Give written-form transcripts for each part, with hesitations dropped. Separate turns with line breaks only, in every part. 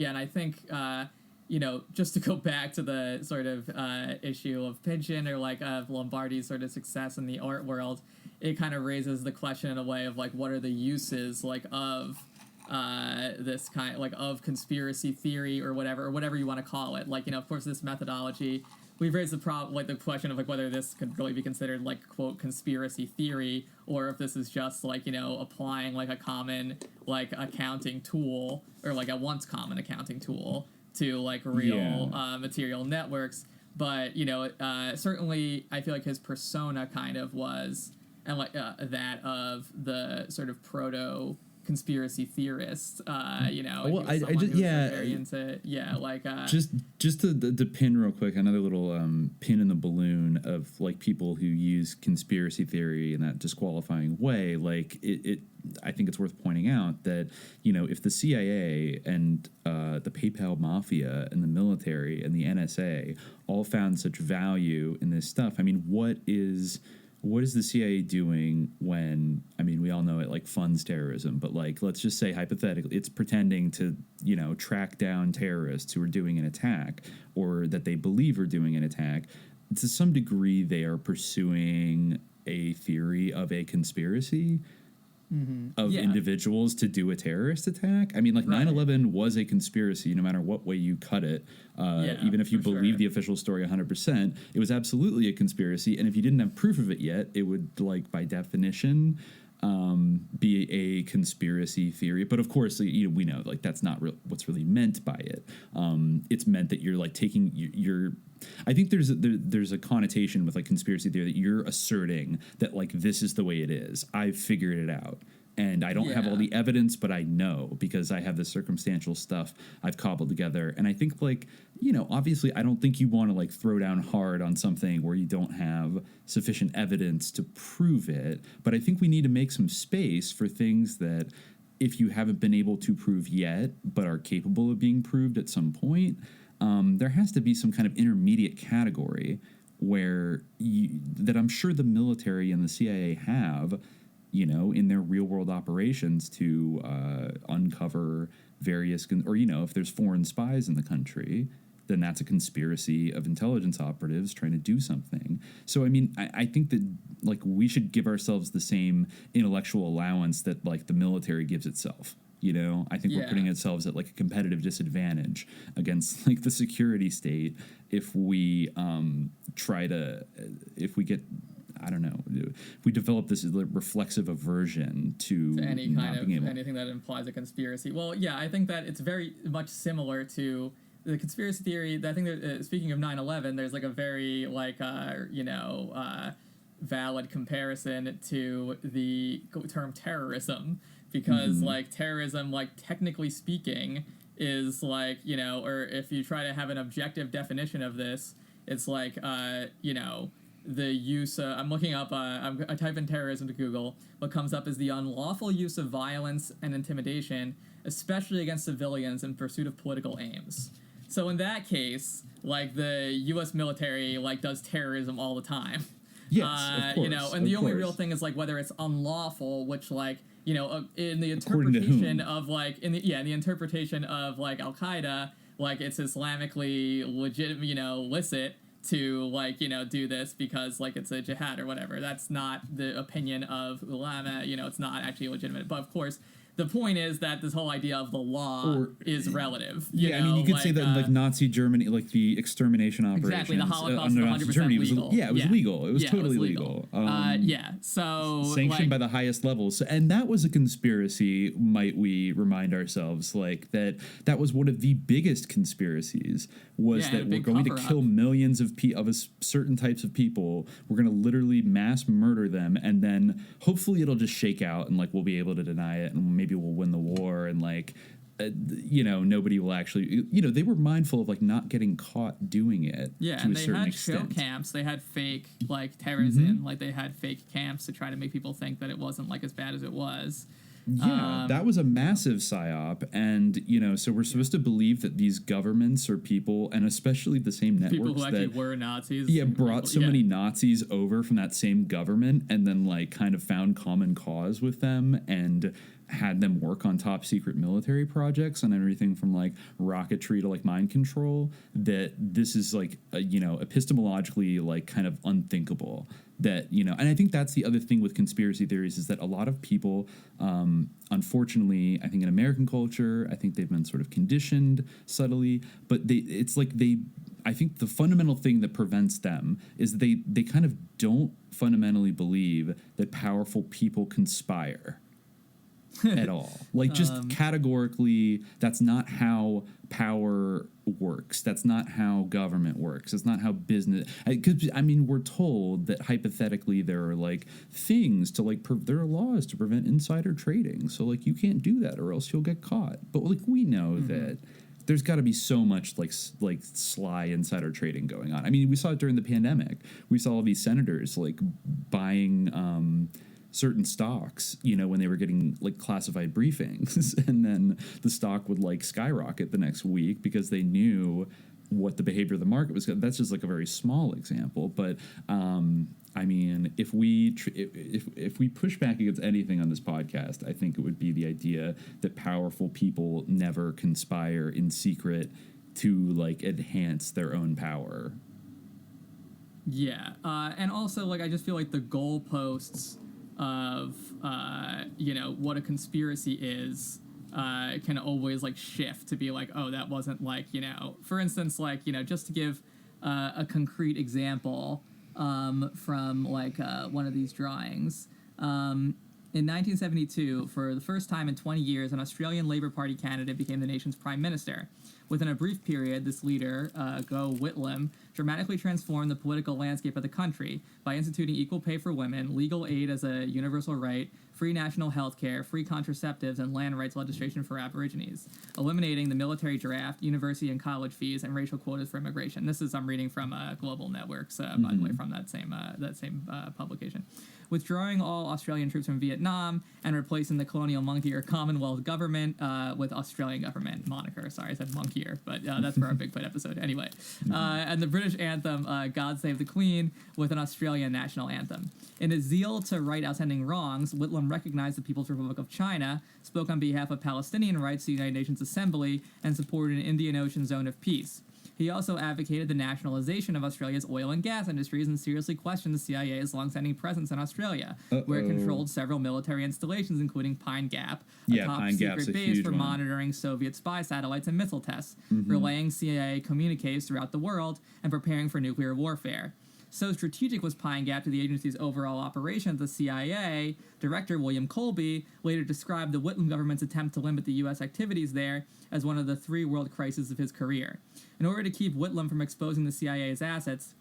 Yeah, and I think just to go back to the sort of issue of Pynchon or like of Lombardi's sort of success in the art world, it kind of raises the question in a way of like what are the uses like of this kind like of conspiracy theory or whatever you want to call it. Like, of course, this methodology, we've raised the question of like whether this could really be considered like quote conspiracy theory, or if this is just like applying like a common like accounting tool, or like a once common accounting tool to like real material networks. But certainly I feel like his persona kind of was, and like that of the sort of proto conspiracy theorist. Well,
I just
very into
just to pin real quick another little pin in the balloon of like people who use conspiracy theory in that disqualifying way. Like it I think it's worth pointing out that if the CIA and the PayPal mafia and the military and the NSA all found such value in this stuff, I mean, what is the CIA doing when, I mean, we all know it like funds terrorism, but like, let's just say hypothetically, it's pretending to, track down terrorists who are doing an attack or that they believe are doing an attack. To some degree, they are pursuing a theory of a conspiracy of individuals to do a terrorist attack. I mean, like 9/11 was a conspiracy, no matter what way you cut it. Even if you believe the official story 100%, it was absolutely a conspiracy. And if you didn't have proof of it yet, it would, like, by definition, be a conspiracy theory. But of course, we know like that's not what's really meant by it. It's meant that you're like taking your. I think there's a connotation with like conspiracy theory that you're asserting that like this is the way it is. I've figured it out. And I don't have all the evidence, but I know because I have the circumstantial stuff I've cobbled together. And I think, like, obviously I don't think you want to, like, throw down hard on something where you don't have sufficient evidence to prove it. But I think we need to make some space for things that if you haven't been able to prove yet, but are capable of being proved at some point, there has to be some kind of intermediate category where that I'm sure the military and the CIA have, in their real world operations to uncover various, or, if there's foreign spies in the country, then that's a conspiracy of intelligence operatives trying to do something. So, I mean, I think that, like, we should give ourselves the same intellectual allowance that, like, the military gives itself. I think we're putting ourselves at, like, a competitive disadvantage against, like, the security state if we if we develop this reflexive aversion to
any kind of anything that implies a conspiracy. Well, yeah, I think that it's very much similar to the conspiracy theory. I think that speaking of 9/11, there's like a very valid comparison to the term terrorism, because like terrorism, like technically speaking, is like or if you try to have an objective definition of this, it's like the use I'm looking up I type in terrorism to Google. What comes up is the unlawful use of violence and intimidation, especially against civilians in pursuit of political aims. So in that case, like, the U.S. military like does terrorism all the time.
Yes, of course,
and the only real thing is like whether it's unlawful, which like in the interpretation of like in the interpretation of like Al-Qaeda, like it's Islamically legitimate, licit to like do this because like it's a jihad or whatever. That's not the opinion of ulama. It's not actually legitimate. But of course, the point is that this whole idea of the law is relative.
I mean, you could say that like Nazi Germany, like the extermination operations,
exactly, the Holocaust was 100%
Germany
legal.
It was legal. It was totally legal.
So
sanctioned by the highest levels, and that was a conspiracy. Might we remind ourselves, like that was one of the biggest conspiracies. Was that we're going to kill millions of certain types of people. We're going to literally mass murder them, and then hopefully it'll just shake out, and like we'll be able to deny it, and maybe we'll win the war, and like nobody will actually, they were mindful of like not getting caught doing it.
Yeah, and they had show camps. They had fake like terrorism, like they had fake camps to try to make people think that it wasn't like as bad as it was.
Yeah, that was a massive psyop, and so we're supposed to believe that these governments or people, and especially the same networks
people who actually were Nazis,
brought so many Nazis over from that same government, and then like kind of found common cause with them, and had them work on top secret military projects on everything from like rocketry to like mind control, that this is like epistemologically like kind of unthinkable. That, and I think that's the other thing with conspiracy theories, is that a lot of people, unfortunately, I think in American culture, I think they've been sort of conditioned subtly, but I think the fundamental thing that prevents them is they kind of don't fundamentally believe that powerful people conspire at all. Like, just categorically, that's not how power works. That's not how government works. It's not how business... Because, we're told that hypothetically there are, like, things to, like... there are laws to prevent insider trading. So, like, you can't do that or else you'll get caught. But, like, we know that there's got to be so much, like sly insider trading going on. We saw it during the pandemic. We saw all these senators, like, buying... certain stocks, when they were getting like classified briefings, and then the stock would like skyrocket the next week because they knew what the behavior of the market was. That's just like a very small example, but if we push back against anything on this podcast, I think it would be the idea that powerful people never conspire in secret to like enhance their own power.
Yeah, and also like I just feel like the goalposts of what a conspiracy is can always like shift to be like, oh, that wasn't like, for instance, like, just to give a concrete example from like one of these drawings. In 1972, for the first time in 20 years, an Australian Labour Party candidate became the nation's prime minister. Within a brief period, this leader, Go Whitlam, dramatically transformed the political landscape of the country by instituting equal pay for women, legal aid as a universal right, free national health care, free contraceptives, and land rights legislation for Aborigines, eliminating the military draft, university and college fees, and racial quotas for immigration. This is, I'm reading from Global Networks, by the way, from that same publication. Withdrawing all Australian troops from Vietnam and replacing the colonial monkey or Commonwealth government with Australian government moniker. Sorry, I said monkeyer, but that's for our Bigfoot episode. Anyway, and the British anthem, God Save the Queen, with an Australian national anthem. In his zeal to right outstanding wrongs, Whitlam recognized the People's Republic of China, spoke on behalf of Palestinian rights to the United Nations Assembly, and supported an Indian Ocean zone of peace. He also advocated the nationalization of Australia's oil and gas industries and seriously questioned the CIA's longstanding presence in Australia, where it controlled several military installations, including Pine Gap, a top-secret base for monitoring Soviet spy satellites and missile tests, relaying CIA communiques throughout the world, and preparing for nuclear warfare. So strategic was Pine Gap to the agency's overall operation that the CIA director, William Colby, later described the Whitlam government's attempt to limit the U.S. activities there as one of the 3 world crises of his career. In order to keep Whitlam from exposing the CIA's assets,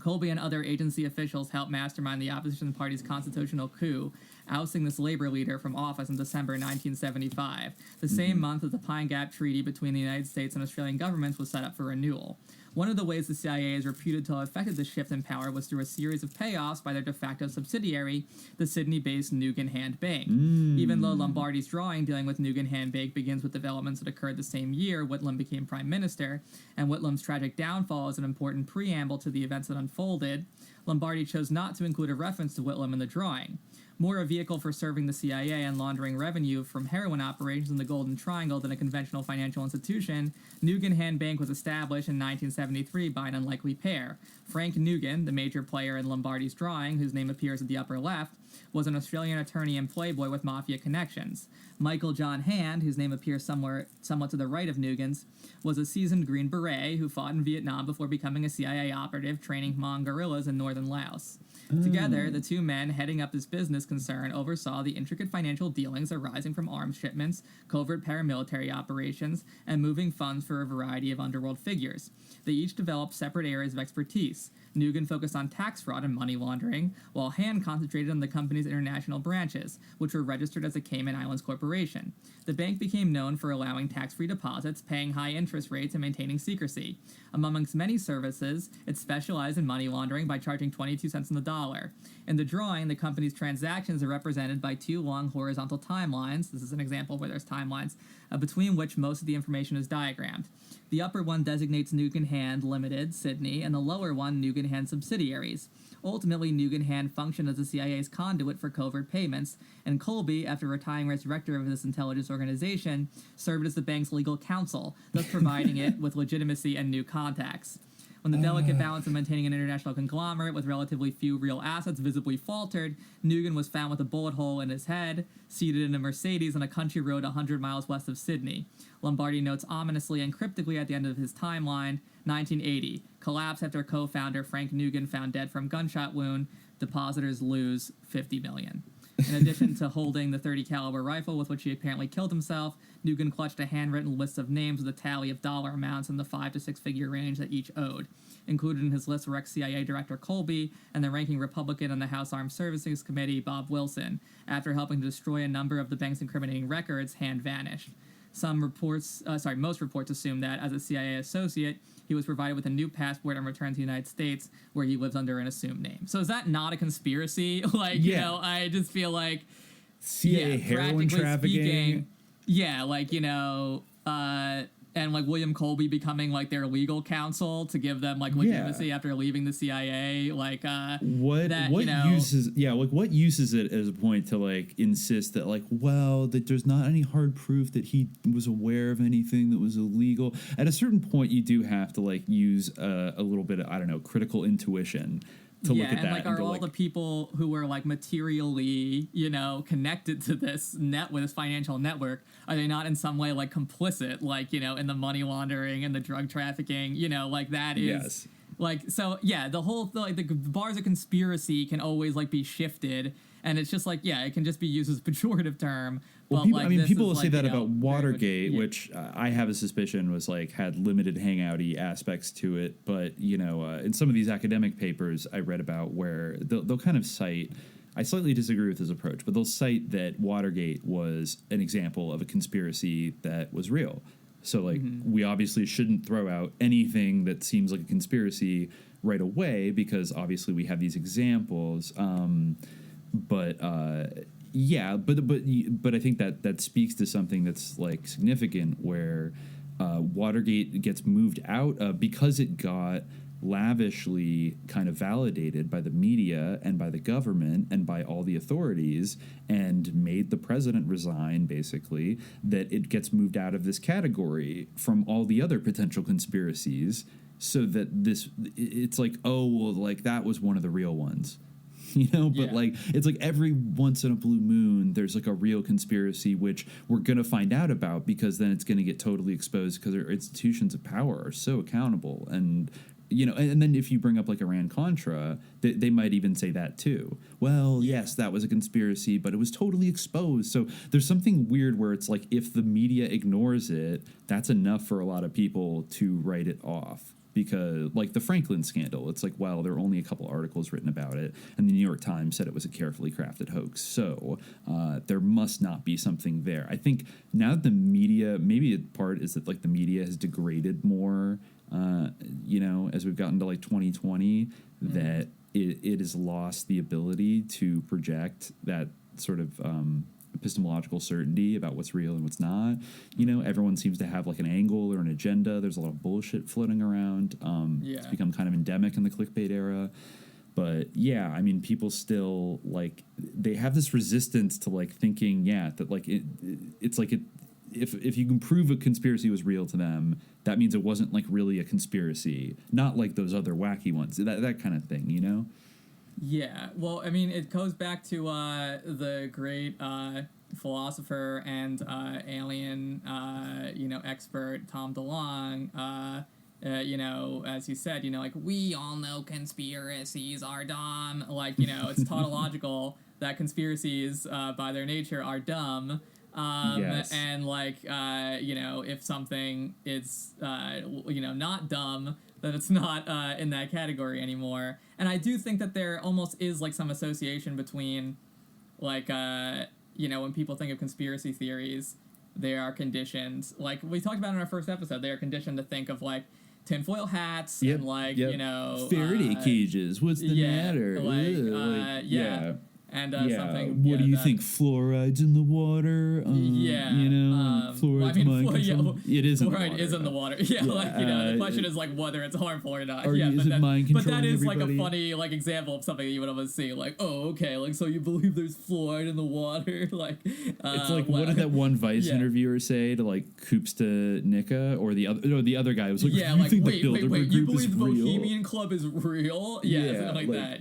Colby and other agency officials helped mastermind the opposition party's constitutional coup, ousting this labor leader from office in December 1975, the same month that the Pine Gap Treaty between the United States and Australian governments was set up for renewal. One of the ways the CIA is reputed to have affected the shift in power was through a series of payoffs by their de facto subsidiary, the Sydney-based Nugan Hand Bank. Even though Lombardi's drawing dealing with Nugan Hand Bank begins with developments that occurred the same year Whitlam became prime minister, and Whitlam's tragic downfall is an important preamble to the events that unfolded, Lombardi chose not to include a reference to Whitlam in the drawing. More a vehicle for serving the CIA and laundering revenue from heroin operations in the Golden Triangle than a conventional financial institution, Nugan Hand Bank was established in 1973 by an unlikely pair. Frank Nugan, the major player in Lombardi's drawing, whose name appears at the upper left, was an Australian attorney and playboy with mafia connections. Michael John Hand, whose name appears somewhat to the right of Nugan's, was a seasoned Green Beret who fought in Vietnam before becoming a CIA operative training Hmong guerrillas in northern Laos. Together, the two men heading up this business concern oversaw the intricate financial dealings arising from arms shipments, covert paramilitary operations, and moving funds for a variety of underworld figures. They each developed separate areas of expertise. Nugan focused on tax fraud and money laundering, while Hand concentrated on the company's international branches, which were registered as a Cayman Islands corporation. The bank became known for allowing tax-free deposits, paying high interest rates, and maintaining secrecy. Amongst many services, it specialized in money laundering by charging 22 cents on the In the drawing, the company's transactions are represented by two long horizontal timelines. This is an example where there's timelines between which most of the information is diagrammed. The upper one designates Nugan Hand Limited, Sydney, and the lower one Nugan Hand subsidiaries. Ultimately, Nugan Hand functioned as the CIA's conduit for covert payments, and Colby, after retiring as director of this intelligence organization, served as the bank's legal counsel, thus providing it with legitimacy and new contacts. When the delicate balance of maintaining an international conglomerate with relatively few real assets visibly faltered, Nugan was found with a bullet hole in his head, seated in a Mercedes on a country road 100 miles west of Sydney. Lombardi notes ominously and cryptically at the end of his timeline, 1980, collapse after co-founder Frank Nugan found dead from gunshot wound, depositors lose $50 million. In addition to holding the .30 caliber rifle with which he apparently killed himself, Nugan clutched a handwritten list of names with a tally of dollar amounts in the 5 to 6 figure range that each owed. Included in his list were ex-CIA Director Colby and the ranking Republican on the House Armed Services Committee, Bob Wilson. After helping to destroy a number of the bank's incriminating records, Hand vanished. Most reports assume that, as a CIA associate, he was provided with a new passport and returned to the United States, where he lives under an assumed name. So is that not a conspiracy? I just feel like
CIA heroin trafficking.
And William Colby becoming their legal counsel to give them legitimacy after leaving the CIA.
What use is it as a point to insist that that there's not any hard proof that he was aware of anything that was illegal. At a certain point, you do have to use a little bit of critical intuition to look at that.
Are all the people who were materially, connected to this financial network, are they not in some way complicit, in the money laundering and the drug trafficking, that is.
Yes.
The whole the bars of conspiracy can always be shifted, and it's just it can just be used as a pejorative term.
Well, people will say that about Watergate, which I have a suspicion was had limited hangouty aspects to it. But in some of these academic papers I read about, where they'll kind of cite, I slightly disagree with his approach, but they'll cite that Watergate was an example of a conspiracy that was real. So we obviously shouldn't throw out anything that seems like a conspiracy right away, because obviously we have these examples. But I think that speaks to something that's significant, where Watergate gets moved out because it got lavishly kind of validated by the media and by the government and by all the authorities, and made the president resign, basically, that it gets moved out of this category from all the other potential conspiracies, so that it's that was one of the real ones. It's every once in a blue moon there's a real conspiracy which we're going to find out about, because then it's going to get totally exposed, because our institutions of power are so accountable. And and then if you bring up Iran-Contra, they might even say that too. Well, yes, that was a conspiracy, but it was totally exposed. So there's something weird where it's if the media ignores it, that's enough for a lot of people to write it off. Because, the Franklin scandal, it's well, there are only a couple articles written about it, and the New York Times said it was a carefully crafted hoax. So there must not be something there. I think now that the media, maybe a part is that, the media has degraded more, as we've gotten to, 2020, that it has lost the ability to project that sort of epistemological certainty about what's real and what's not. Everyone seems to have an angle or an agenda. There's a lot of bullshit floating around. It's become kind of endemic in the clickbait era. But people still they have this resistance to thinking that if you can prove a conspiracy was real to them, that means it wasn't really a conspiracy, not those other wacky ones, that kind of thing,
Yeah, well, it goes back to the great philosopher and alien, expert Tom DeLonge. As you said, we all know conspiracies are dumb. It's tautological that conspiracies, by their nature, are dumb.
Yes.
And if something is, not dumb, then it's not in that category anymore. And I do think that there almost is some association between when people think of conspiracy theories, they are conditioned, we talked about in our first episode, they are conditioned to think of tinfoil hats and like you know
Faraday cages. What's the matter?
And something.
What do you think? Fluoride's in the water? You know, fluoride's mind control. It is in the water.
Fluoride is in the water. Like, you know, the question is like whether it's harmful or not.
Is it mind controlling
but that is
everybody?
like a funny like example of something that you would almost see. Like, oh, okay, like so you believe there's fluoride in the water? Like,
it's like what did that one Vice interviewer say to like Koopsta Nika or the other? No, the other guy was like,
you
think
wait,
the Bilderberg
wait, you
group is
believe the
real?
Bohemian Club is real? Something like that.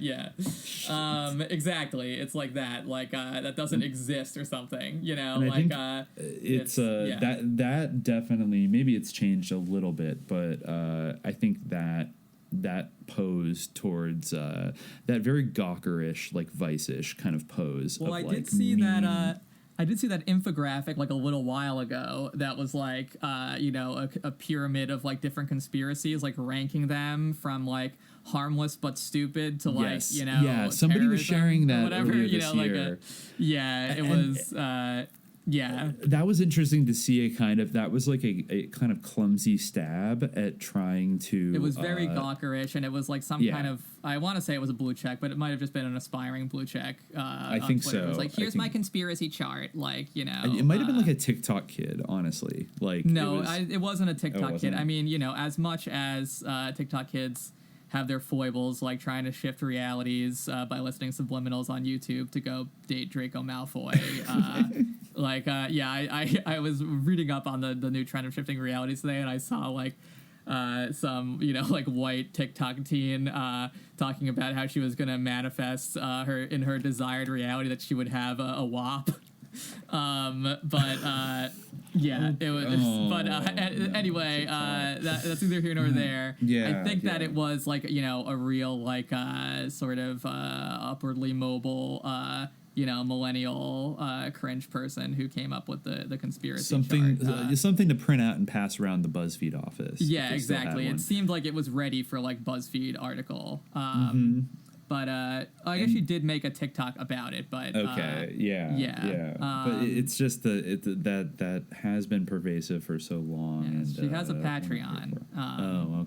Exactly. It's like that. Like that doesn't exist or something. You know,
and
like
it's that definitely maybe it's changed a little bit, but I think that pose towards that very Gawker-ish, like Vice-ish kind of pose.
Well,
of,
I did see that. I did see that infographic like a little while ago that was like, you know, a pyramid of like different conspiracies, like ranking them from like harmless but stupid to like, you know,
somebody was sharing that
whatever,
earlier
you
this
know,
year. That was interesting to see that was like a kind of clumsy stab at trying to.
It was very Gawker-ish, and it was like some kind of, I want to say it was a blue check, but it might have just been an aspiring blue check.
I think so.
It was like, here's my conspiracy chart, like, you know.
It might have been like a TikTok kid, honestly. Like
no, it wasn't a TikTok kid. I mean, you know, as much as TikTok kids have their foibles, like trying to shift realities by listening subliminals on YouTube to go date Draco Malfoy. I was reading up on the new trend of shifting realities today, and I saw like some, you know, like white TikTok teen talking about how she was going to manifest her desired reality that she would have a WAP. It was. Anyway, that's neither here nor there. I think that it was like, you know, a real like sort of upwardly mobile, you know, millennial cringe person who came up with the conspiracy chart.
Something to print out and pass around the BuzzFeed office.
Yeah, exactly. It seemed like it was ready for like BuzzFeed article. But I guess she did make a TikTok about it. But
but it's just that has been pervasive for so long. And
she has a Patreon.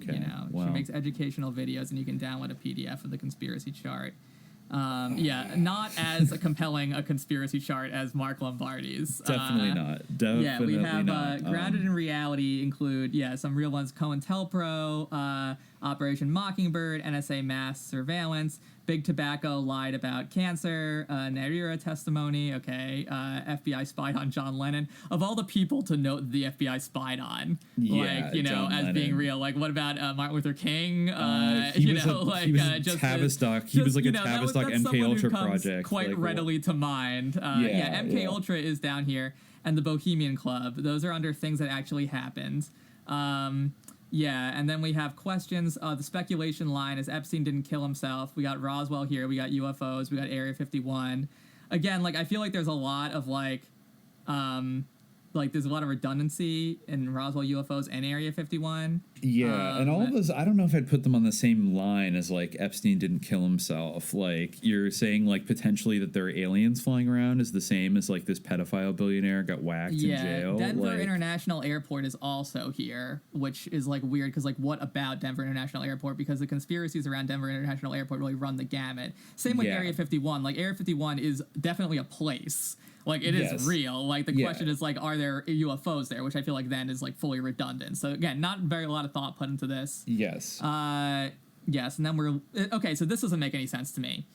You know, she makes educational videos, and you can download a PDF of the conspiracy chart. Not as compelling a conspiracy chart as Mark Lombardi's.
Definitely not.
We have grounded in reality include some real ones: COINTELPRO, Operation Mockingbird, NSA mass surveillance, Big Tobacco lied about cancer, Narira testimony, FBI spied on John Lennon. Of all the people to note the FBI spied on, like, you know, John as Lennon. Being real, like, what about Martin Luther King?
He was Tavistock. He was like a Tavistock MK Ultra project.
Quite like, readily to mind. MK Ultra is down here, and the Bohemian Club. Those are under things that actually happened. And then we have questions. The speculation line is Epstein didn't kill himself. We got Roswell here. We got UFOs. We got Area 51. Again, like, I feel like there's a lot of, like there's a lot of redundancy in Roswell, UFOs, and Area 51.
And all of those, I don't know if I'd put them on the same line as, like, Epstein didn't kill himself. Like, you're saying, like, potentially that there are aliens flying around is the same as, like, this pedophile billionaire got whacked in jail.
Denver International Airport is also here, which is, like, weird, because, like, what about Denver International Airport? Because the conspiracies around Denver International Airport really run the gamut. Same with Area 51. Like, Area 51 is definitely a place. Like, it is real. Like, the question is, like, are there UFOs there? Which I feel like then is, like, fully redundant. So, again, not a lot of thought put into this.
Yes.
Yes, and then we're... Okay, so this doesn't make any sense to me.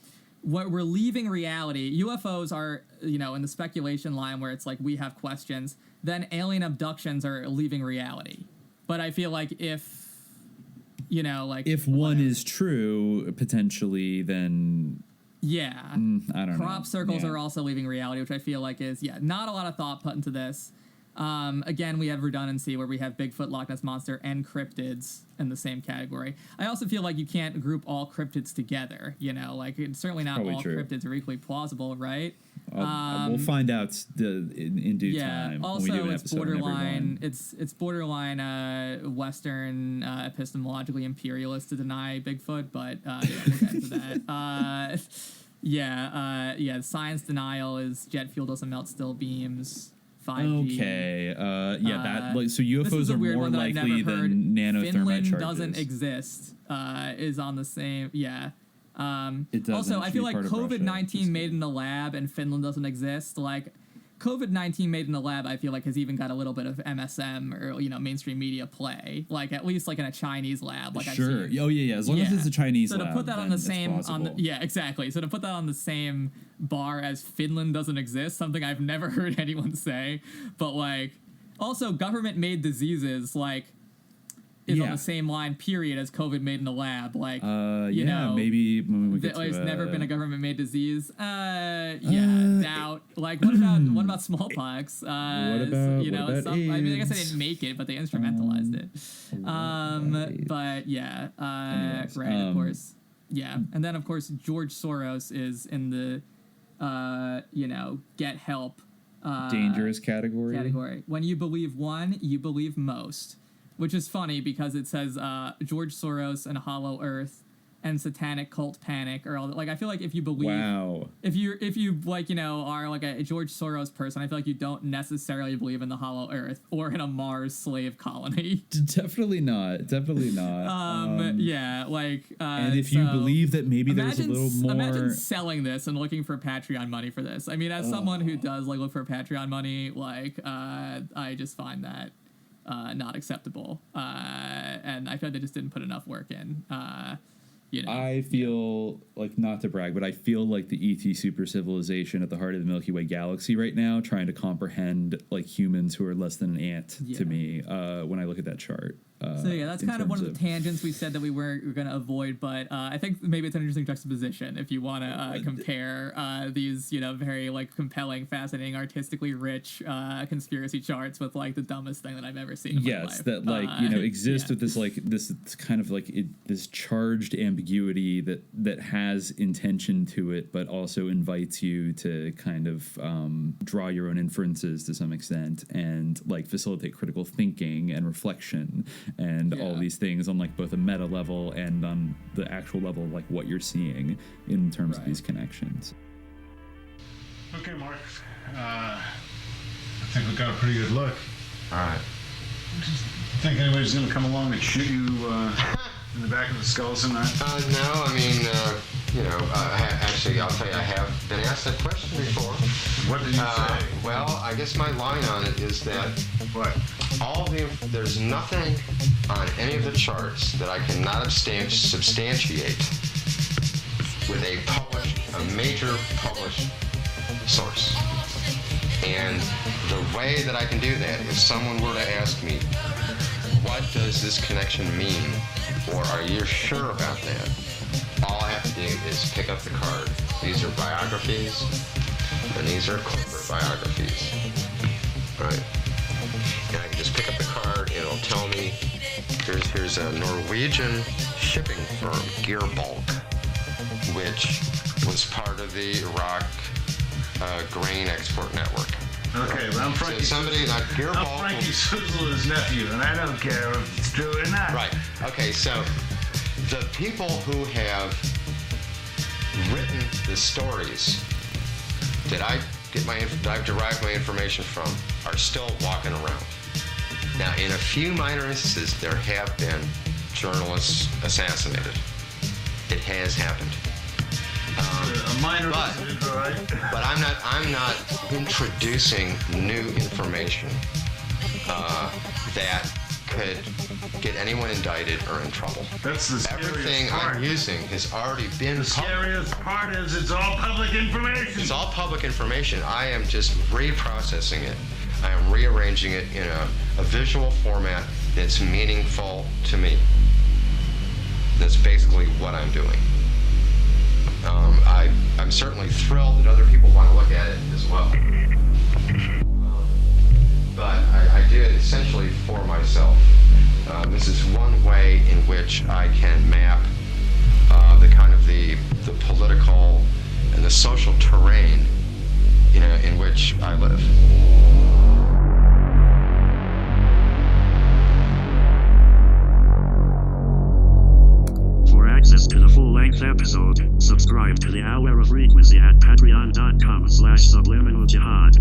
We're leaving reality. UFOs are, you know, in the speculation line where it's like, we have questions. Then alien abductions are leaving reality. But I feel like if, you know, like...
If one is true, potentially, then...
Yeah.
I don't know.
Crop circles are also leaving reality, which I feel like is, not a lot of thought put into this. Again, we have redundancy where we have Bigfoot, Loch Ness Monster, and cryptids in the same category. I also feel like you can't group all cryptids together, you know, like it's certainly not all cryptids are equally plausible, right?
We'll find out in due time.
Also, when we do it's borderline. It's borderline Western epistemologically imperialist to deny Bigfoot, but we'll get into that. Science denial is jet fuel doesn't melt still beams. 5G.
Okay. That like so
This is
UFOs
a
are
weird
more
one that I've never
likely
heard.
than nanothermite
Finland
charges.
doesn't exist. Is on the same. Yeah.
It doesn't.
Also, I
Should
feel
be
like
part of Russia.
COVID-19 made in the lab and Finland doesn't exist. Like COVID-19 made in the lab, I feel like has even got a little bit of MSM or mainstream media play. Like at least like in a Chinese lab. Like
Sure.
I've seen.
Oh yeah. As long as it's a Chinese
So
lab,
to put that on
then
the
it's
same
plausible.
exactly. So to put that on the same bar as Finland doesn't exist, something I've never heard anyone say. But like also government made diseases like is on the same line period as COVID made in the lab. Like you know,
maybe when we get to
it's never been a government made disease. Doubt. Like what about smallpox?
What about
I mean, I guess I
AIDS?
didn't make it, but they instrumentalized it. But yeah,
Anyways,
right, of course. Yeah. And then of course George Soros is in the get help
dangerous category.
When you believe one, you believe most. Which is funny because it says George Soros and Hollow Earth and Satanic Cult Panic or all that. Like I feel like if you believe if you like are like a George Soros person, I feel like you don't necessarily believe in the Hollow Earth or in a Mars slave colony.
Definitely not.
Yeah, like
and if you believe that maybe there's a little more,
imagine selling this and looking for Patreon money for this. I mean, as someone who does like look for Patreon money, like I just find that not acceptable, and I feel like they just didn't put enough work in.
I feel like, not to brag, but I feel like the ET super civilization at the heart of the Milky Way galaxy right now, trying to comprehend like humans who are less than an ant to me when I look at that chart.
So yeah, that's kind of one of the tangents we said that we were going to avoid, but I think maybe it's an interesting juxtaposition if you want to compare these, very like compelling, fascinating, artistically rich conspiracy charts with like the dumbest thing that I've ever seen. In my life.
That like exist with this like this kind of like this charged ambiguity that has intention to it, but also invites you to kind of draw your own inferences to some extent and like facilitate critical thinking and reflection. And all these things on like both a meta level and on the actual level of like what you're seeing in terms of these connections.
Okay, Mark. I think we got a pretty good look.
All right.
Think anybody's gonna come along and shoot you in the back of the skull tonight?
No, I mean, actually, I'll tell you, I have been asked that question before.
What did you say?
Well, I guess my line on it is that there's nothing on any of the charts that I cannot substantiate with a major published source. And the way that I can do that, if someone were to ask me, what does this connection mean? Or are you sure about that? All I have to do is pick up the card. These are biographies, and these are corporate biographies. Right? And I can just pick up the card, and it'll tell me, here's a Norwegian shipping firm, Gearbulk, which was part of the Iraq grain export network.
Okay, well, I'm Frankie.
So somebody like Gearbulk.
I'm Frankie Suzzle's nephew, and I don't care if it's true or not.
Right. Okay, so the people who have written the stories that I've derived my information from are still walking around. Now, in a few minor instances, there have been journalists assassinated. It has happened.
A minor incident, all right?
But I'm not introducing new information that could get anyone indicted or in trouble.
That's the scariest
Everything
part.
I'm using has already been
The scariest part is it's all public information.
It's all public information. I am just reprocessing it. I am rearranging it in a visual format that's meaningful to me. That's basically what I'm doing. I'm certainly thrilled that other people want to look at it as well. But I do it essentially for myself. This is one way in which I can map the kind of the political and the social terrain, in which I live.
For access to the full-length episode, subscribe to the Hour of Frequency at patreon.com/subliminal jihad.